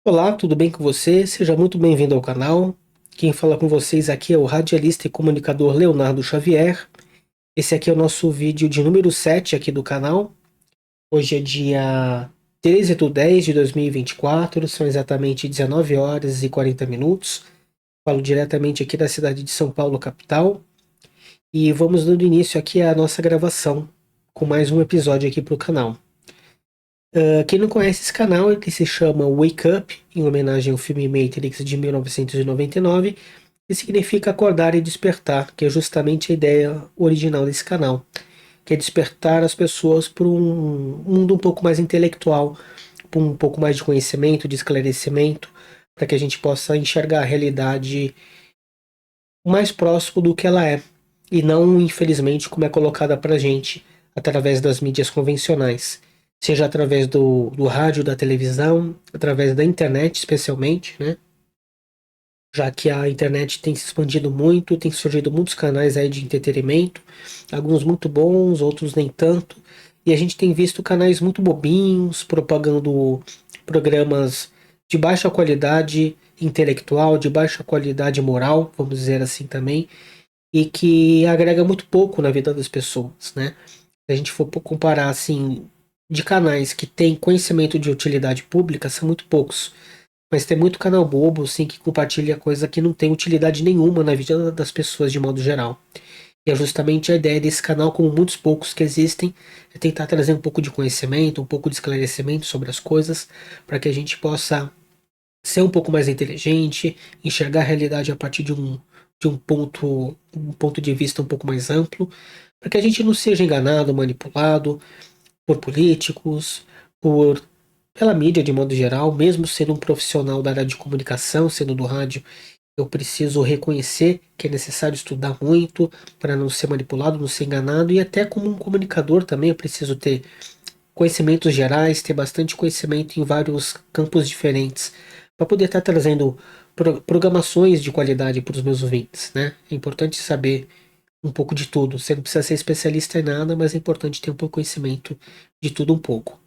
Olá, tudo bem com você? Seja muito bem-vindo ao canal. Quem fala com vocês aqui é o radialista e comunicador Leonardo Xavier. Esse aqui é o nosso vídeo de número 7 aqui do canal. Hoje é dia 13/10/2024, são exatamente 19 horas e 40 minutos. Falo diretamente aqui da cidade de São Paulo, capital. E vamos dando início aqui à nossa gravação com mais um episódio aqui para o canal. Quem não conhece esse canal, ele se chama Wake Up, em homenagem ao filme Matrix de 1999, que significa acordar e despertar, que é justamente a ideia original desse canal, que é despertar as pessoas para um mundo um pouco mais intelectual, para um pouco mais de conhecimento, de esclarecimento, para que a gente possa enxergar a realidade mais próximo do que ela é, e não, infelizmente, como é colocada para a gente através das mídias convencionais, seja através do rádio, da televisão, através da internet, especialmente, né? Já que a internet tem se expandido muito, tem surgido muitos canais aí de entretenimento, alguns muito bons, outros nem tanto, e a gente tem visto canais muito bobinhos, propagando programas de baixa qualidade intelectual, de baixa qualidade moral, vamos dizer assim também, e que agrega muito pouco na vida das pessoas, né? Se a gente for comparar assim, de canais que têm conhecimento de utilidade pública, são muito poucos. Mas tem muito canal bobo, assim, que compartilha coisa que não tem utilidade nenhuma na vida das pessoas de modo geral. E é justamente a ideia desse canal, como muitos poucos que existem, é tentar trazer um pouco de conhecimento, um pouco de esclarecimento sobre as coisas, para que a gente possa ser um pouco mais inteligente, enxergar a realidade a partir de um ponto de vista um pouco mais amplo, para que a gente não seja enganado, manipulado por políticos, por pela mídia de modo geral, mesmo sendo um profissional da área de comunicação, sendo do rádio, eu preciso reconhecer que é necessário estudar muito para não ser manipulado, não ser enganado, e até como um comunicador também eu preciso ter conhecimentos gerais, ter bastante conhecimento em vários campos diferentes, para poder estar trazendo programações de qualidade para os meus ouvintes, né? É importante saber um pouco de tudo. Você não precisa ser especialista em nada, mas é importante ter um pouco de conhecimento de tudo um pouco.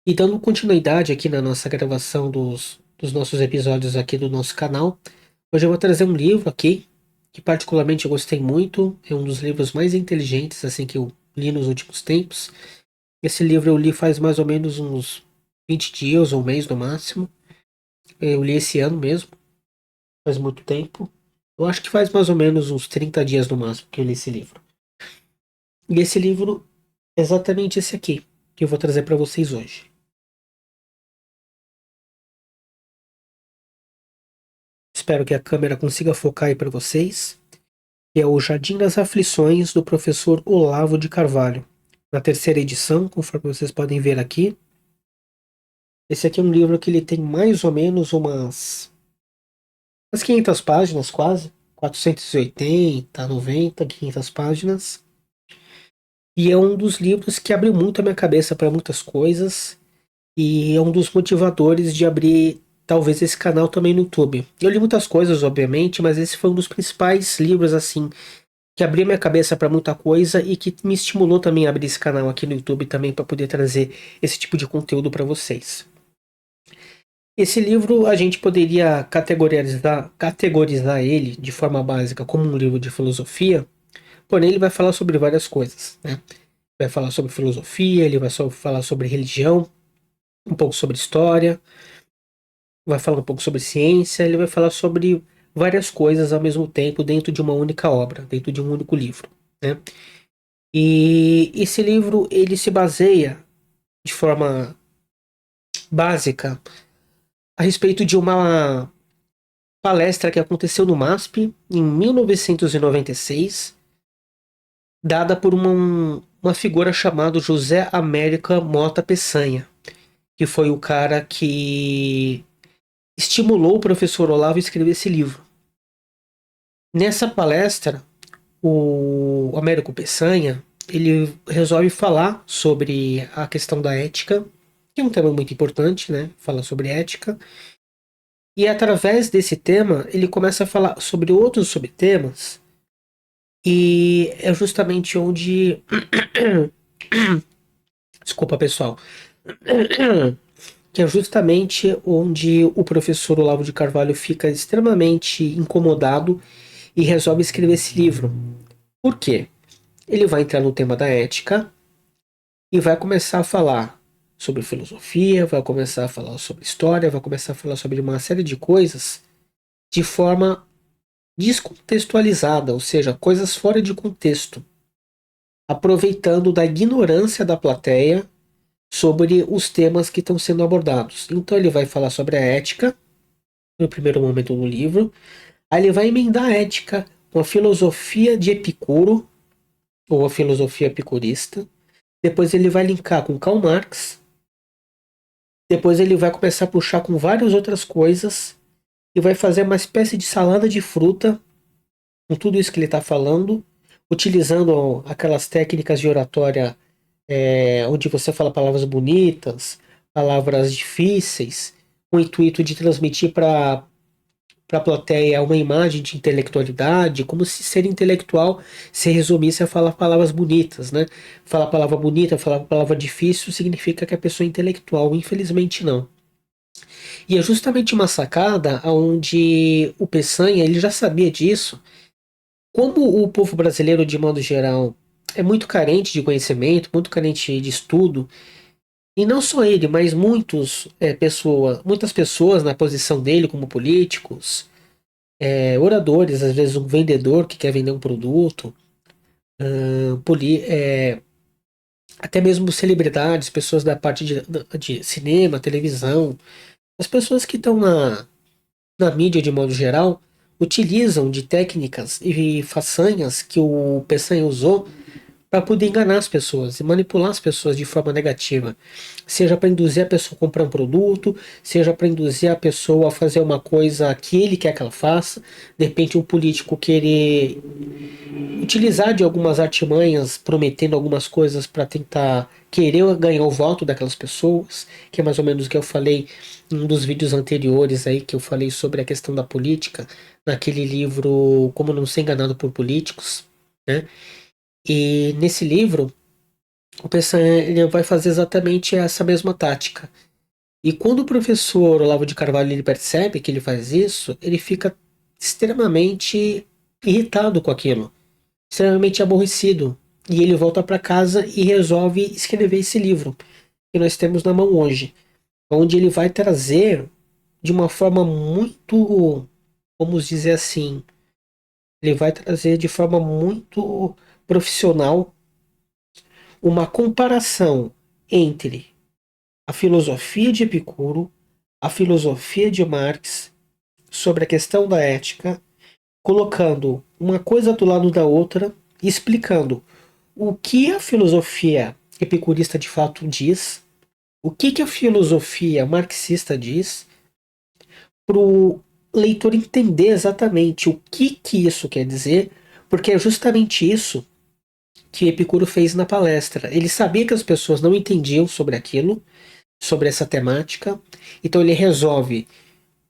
E dando continuidade aqui na nossa gravação dos nossos episódios aqui do nosso canal, hoje eu vou trazer um livro aqui que particularmente eu gostei muito. É um dos livros mais inteligentes assim que eu li nos últimos tempos. Esse livro eu li faz mais ou menos uns 20 dias ou um mês no máximo. Eu li esse ano mesmo, faz muito tempo. Eu acho que faz mais ou menos uns 30 dias no máximo que eu li esse livro. E esse livro é exatamente esse aqui que eu vou trazer para vocês hoje. Espero que a câmera consiga focar aí para vocês. Que é o Jardim das Aflições do professor Olavo de Carvalho. Na terceira edição, conforme vocês podem ver aqui. Esse aqui é um livro que ele tem mais ou menos umas 500 páginas quase, 480, 90, 500 páginas. E é um dos livros que abriu muito a minha cabeça para muitas coisas e é um dos motivadores de abrir talvez esse canal também no YouTube. Eu li muitas coisas, obviamente, mas esse foi um dos principais livros assim que abriu minha cabeça para muita coisa e que me estimulou também a abrir esse canal aqui no YouTube também para poder trazer esse tipo de conteúdo para vocês. Esse livro a gente poderia categorizar ele de forma básica como um livro de filosofia, porém ele vai falar sobre várias coisas, né? Vai falar sobre filosofia, ele vai falar sobre religião, um pouco sobre história, vai falar um pouco sobre ciência, ele vai falar sobre várias coisas ao mesmo tempo dentro de uma única obra, dentro de um único livro, né? E esse livro ele se baseia de forma básica a respeito de uma palestra que aconteceu no MASP em 1996, dada por uma figura chamada José América Mota Peçanha, que foi o cara que estimulou o professor Olavo a escrever esse livro. Nessa palestra, o Américo Peçanha ele resolve falar sobre a questão da ética, que é um tema muito importante, né? Falar sobre ética. E através desse tema, ele começa a falar sobre outros subtemas, e é justamente onde. Desculpa, pessoal. que é justamente onde o professor Olavo de Carvalho fica extremamente incomodado e resolve escrever esse livro. Por quê? Ele vai entrar no tema da ética e vai começar a falar sobre filosofia, vai começar a falar sobre história, vai começar a falar sobre uma série de coisas de forma descontextualizada, ou seja, coisas fora de contexto, aproveitando da ignorância da plateia sobre os temas que estão sendo abordados. Então ele vai falar sobre a ética no primeiro momento do livro, aí ele vai emendar a ética com a filosofia de Epicuro, ou a filosofia epicurista. Depois ele vai linkar com Karl Marx. Depois ele vai começar a puxar com várias outras coisas e vai fazer uma espécie de salada de fruta com tudo isso que ele está falando, utilizando aquelas técnicas de oratória onde você fala palavras bonitas, palavras difíceis, com o intuito de transmitir para a plateia uma imagem de intelectualidade, como se ser intelectual se resumisse a falar palavras bonitas, né? Falar palavra bonita, falar palavra difícil significa que a pessoa é intelectual, infelizmente não. E é justamente uma sacada onde o Peçanha, ele já sabia disso. Como o povo brasileiro, de modo geral, é muito carente de conhecimento, muito carente de estudo, e não só ele, mas muitas pessoas na posição dele, como políticos, oradores, às vezes um vendedor que quer vender um produto, até mesmo celebridades, pessoas da parte de cinema, televisão, as pessoas que estão na mídia de modo geral, utilizam de técnicas e façanhas que o Peçanha usou para poder enganar as pessoas e manipular as pessoas de forma negativa. Seja para induzir a pessoa a comprar um produto, seja para induzir a pessoa a fazer uma coisa que ele quer que ela faça. De repente, um político querer utilizar de algumas artimanhas, prometendo algumas coisas para tentar querer ganhar o voto daquelas pessoas, que é mais ou menos o que eu falei em um dos vídeos anteriores aí, que eu falei sobre a questão da política, naquele livro Como Não Ser Enganado por Políticos, né? E nesse livro, o Peçanha ele vai fazer exatamente essa mesma tática. E quando o professor Olavo de Carvalho ele percebe que ele faz isso, ele fica extremamente irritado com aquilo, extremamente aborrecido. E ele volta para casa e resolve escrever esse livro que nós temos na mão hoje, onde ele vai trazer de uma forma muito, vamos dizer assim, ele vai trazer de forma muito profissional uma comparação entre a filosofia de Epicuro, a filosofia de Marx sobre a questão da ética, colocando uma coisa do lado da outra e explicando o que a filosofia epicurista de fato diz, o que a filosofia marxista diz, para o leitor entender exatamente o que isso quer dizer, porque é justamente isso que Epicuro fez na palestra. Ele sabia que as pessoas não entendiam sobre aquilo, sobre essa temática, então ele resolve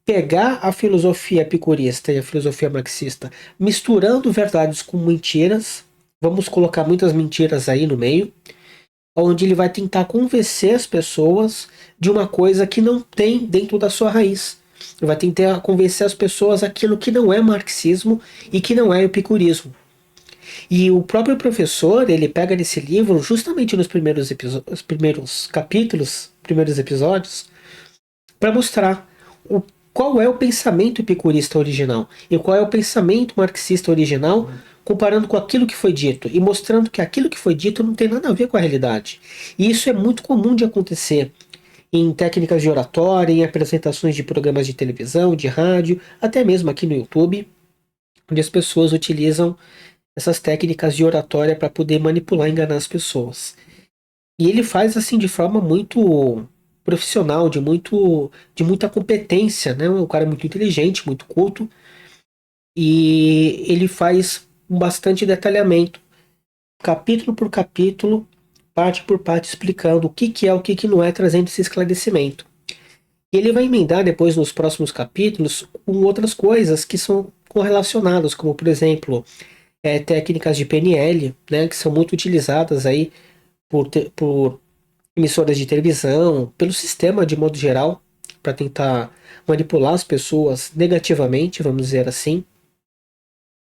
pegar a filosofia epicurista e a filosofia marxista, misturando verdades com mentiras, vamos colocar muitas mentiras aí no meio, onde ele vai tentar convencer as pessoas de uma coisa que não tem dentro da sua raiz. Ele vai tentar convencer as pessoas aquilo que não é marxismo e que não é epicurismo. E o próprio professor, ele pega nesse livro, justamente nos os primeiros capítulos, primeiros episódios, para mostrar qual é o pensamento epicurista original e qual é o pensamento marxista original, comparando com aquilo que foi dito e mostrando que aquilo que foi dito não tem nada a ver com a realidade. E isso é muito comum de acontecer em técnicas de oratória, em apresentações de programas de televisão, de rádio, até mesmo aqui no YouTube, onde as pessoas utilizam essas técnicas de oratória para poder manipular e enganar as pessoas. E ele faz assim de forma muito profissional, de muita competência, né? O cara é muito inteligente, muito culto, e ele faz um bastante detalhamento, capítulo por capítulo, parte por parte, explicando o que é, o que não é, trazendo esse esclarecimento. E ele vai emendar depois nos próximos capítulos com outras coisas que são correlacionadas, como por exemplo, técnicas de PNL, né, que são muito utilizadas aí por emissoras de televisão, pelo sistema de modo geral, para tentar manipular as pessoas negativamente, vamos dizer assim,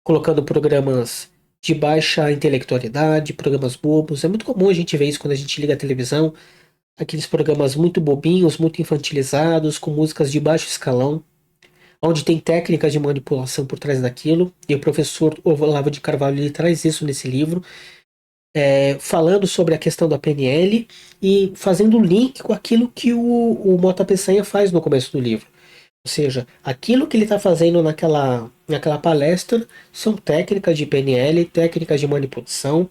colocando programas de baixa intelectualidade, programas bobos. É muito comum a gente ver isso quando a gente liga a televisão, aqueles programas muito bobinhos, muito infantilizados, com músicas de baixo escalão, onde tem técnicas de manipulação por trás daquilo. E o professor Olavo de Carvalho ele traz isso nesse livro, falando sobre a questão da PNL e fazendo link com aquilo que o Mota Peçanha faz no começo do livro. Ou seja, aquilo que ele está fazendo naquela palestra são técnicas de PNL, técnicas de manipulação,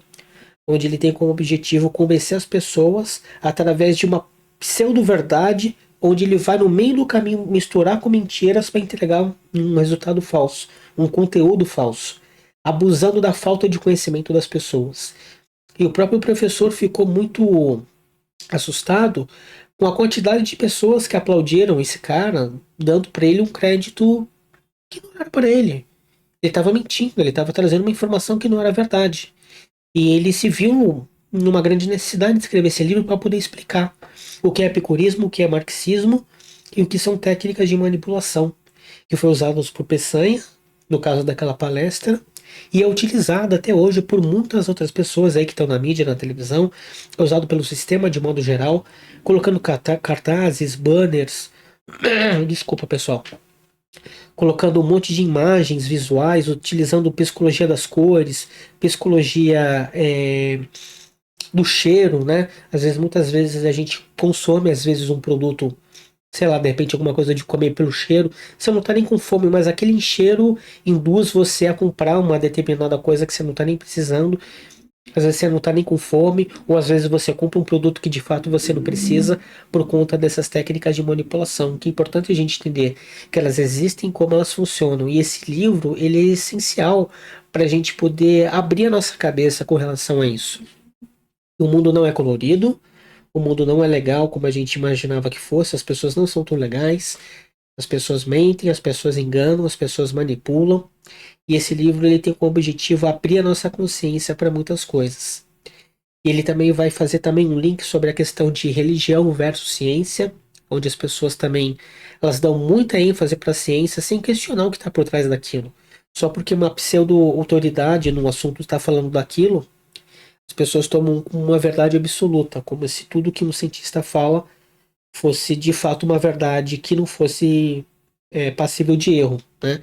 onde ele tem como objetivo convencer as pessoas através de uma pseudo-verdade, onde ele vai no meio do caminho misturar com mentiras para entregar um resultado falso, um conteúdo falso, abusando da falta de conhecimento das pessoas. E o próprio professor ficou muito assustado com a quantidade de pessoas que aplaudiram esse cara, dando para ele um crédito que não era para ele. Ele estava mentindo, ele estava trazendo uma informação que não era verdade. E ele se viu numa grande necessidade de escrever esse livro para poder explicar o que é epicurismo, o que é marxismo e o que são técnicas de manipulação, que foi usadas por Peçanha, no caso daquela palestra, e é utilizada até hoje por muitas outras pessoas aí que estão na mídia, na televisão, é usado pelo sistema de modo geral, colocando cartazes, banners, desculpa pessoal, colocando um monte de imagens visuais, utilizando psicologia das cores, psicologia do cheiro, né? Muitas vezes a gente consome às vezes um produto, sei lá, de repente alguma coisa de comer pelo cheiro, você não tá nem com fome, mas aquele cheiro induz você a comprar uma determinada coisa que você não tá nem precisando. Às vezes você não tá nem com fome, ou às vezes você compra um produto que de fato você não precisa por conta dessas técnicas de manipulação. Que é importante a gente entender que elas existem, como elas funcionam. E esse livro, ele é essencial para a gente poder abrir a nossa cabeça com relação a isso. O mundo não é colorido, o mundo não é legal como a gente imaginava que fosse, as pessoas não são tão legais, as pessoas mentem, as pessoas enganam, as pessoas manipulam. E esse livro ele tem como objetivo abrir a nossa consciência para muitas coisas. E ele também vai fazer também um link sobre a questão de religião versus ciência, onde as pessoas também elas dão muita ênfase para a ciência sem questionar o que está por trás daquilo. Só porque uma pseudo-autoridade num assunto está falando daquilo, as pessoas tomam como uma verdade absoluta, como se tudo que um cientista fala fosse de fato uma verdade que não fosse passível de erro, né?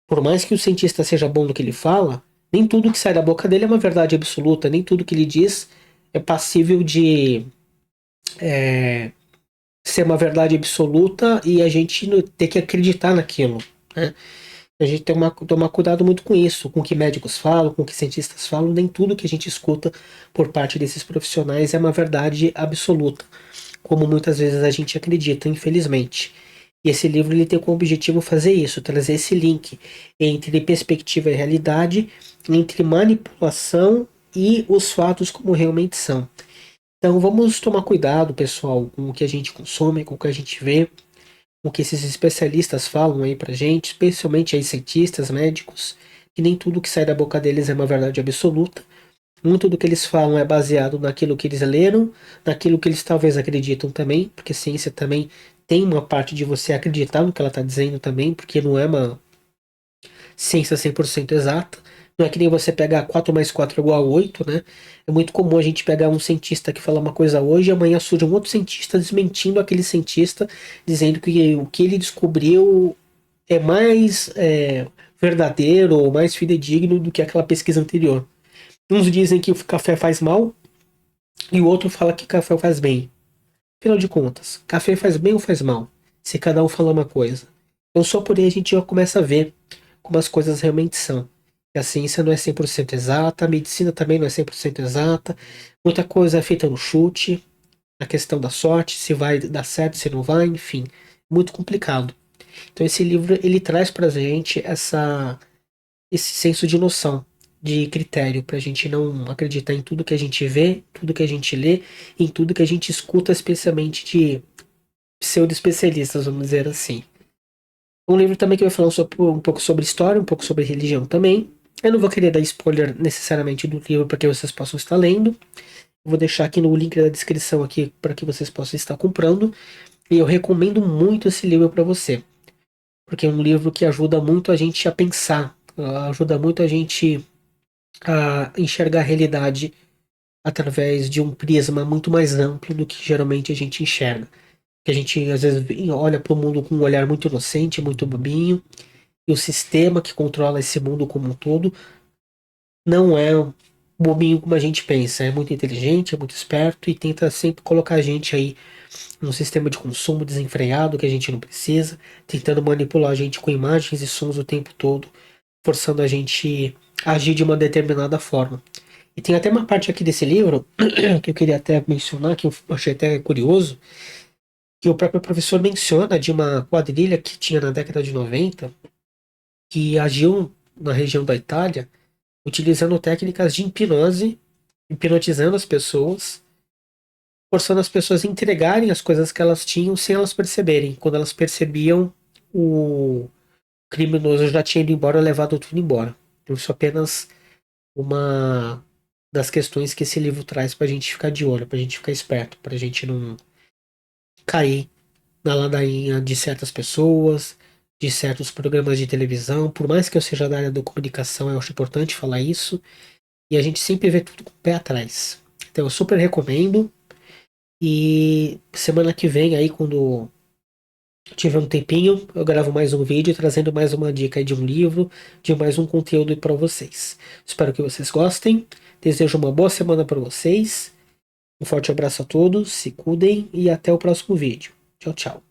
Por mais que o cientista seja bom no que ele fala, nem tudo que sai da boca dele é uma verdade absoluta, nem tudo que ele diz é passível de ser uma verdade absoluta e a gente ter que acreditar naquilo, né? A gente tem que tomar cuidado muito com isso, com o que médicos falam, com o que cientistas falam, nem tudo que a gente escuta por parte desses profissionais é uma verdade absoluta, como muitas vezes a gente acredita, infelizmente. E esse livro ele tem como objetivo fazer isso, trazer esse link entre perspectiva e realidade, entre manipulação e os fatos como realmente são. Então vamos tomar cuidado, pessoal, com o que a gente consome, com o que a gente vê, com o que esses especialistas falam aí pra gente, especialmente aí cientistas, médicos, que nem tudo que sai da boca deles é uma verdade absoluta. Muito do que eles falam é baseado naquilo que eles leram, naquilo que eles talvez acreditam também, porque ciência também tem uma parte de você acreditar no que ela está dizendo também, porque não é uma ciência 100% exata. Não é que nem você pegar 4 mais 4 é igual a 8, né? É muito comum a gente pegar um cientista que fala uma coisa hoje e amanhã surge um outro cientista desmentindo aquele cientista, dizendo que o que ele descobriu é mais verdadeiro ou mais fidedigno do que aquela pesquisa anterior. Uns dizem que o café faz mal e o outro fala que café faz bem. Afinal de contas, café faz bem ou faz mal? Se cada um fala uma coisa. Então só por aí a gente já começa a ver como as coisas realmente são. Que a ciência não é 100% exata, a medicina também não é 100% exata. Muita coisa é feita no chute, a questão da sorte, se vai dar certo, se não vai, enfim. Muito complicado. Então esse livro ele traz pra gente esse senso de noção, de critério, pra gente não acreditar em tudo que a gente vê, tudo que a gente lê, em tudo que a gente escuta, especialmente de pseudo-especialistas, vamos dizer assim. Um livro também que vai falar um pouco sobre história, um pouco sobre religião também. Eu não vou querer dar spoiler necessariamente do livro para que vocês possam estar lendo. Eu vou deixar aqui no link da descrição aqui para que vocês possam estar comprando. E eu recomendo muito esse livro para você, porque é um livro que ajuda muito a gente a pensar, ajuda muito a gente a enxergar a realidade através de um prisma muito mais amplo do que geralmente a gente enxerga. Que a gente às vezes olha para o mundo com um olhar muito inocente, muito bobinho, e o sistema que controla esse mundo como um todo não é bobinho como a gente pensa, é muito inteligente, é muito esperto e tenta sempre colocar a gente aí num sistema de consumo desenfreado que a gente não precisa, tentando manipular a gente com imagens e sons o tempo todo, forçando a gente a agir de uma determinada forma. E tem até uma parte aqui desse livro que eu queria até mencionar, que eu achei até curioso, que o próprio professor menciona de uma quadrilha que tinha na década de 90, que agiu na região da Itália, utilizando técnicas de hipnose, hipnotizando as pessoas, forçando as pessoas a entregarem as coisas que elas tinham sem elas perceberem. Quando elas percebiam, o criminoso já tinha ido embora, levado tudo embora. Então, isso é apenas uma das questões que esse livro traz pra gente ficar de olho, pra gente ficar esperto, pra gente não cair na ladainha de certas pessoas, de certos programas de televisão. Por mais que eu seja da área da comunicação, eu acho importante falar isso. E a gente sempre vê tudo com o pé atrás. Então eu super recomendo. E semana que vem, aí, quando tiver um tempinho, eu gravo mais um vídeo trazendo mais uma dica de um livro, de mais um conteúdo para vocês. Espero que vocês gostem. Desejo uma boa semana para vocês. Um forte abraço a todos, se cuidem e até o próximo vídeo. Tchau, tchau.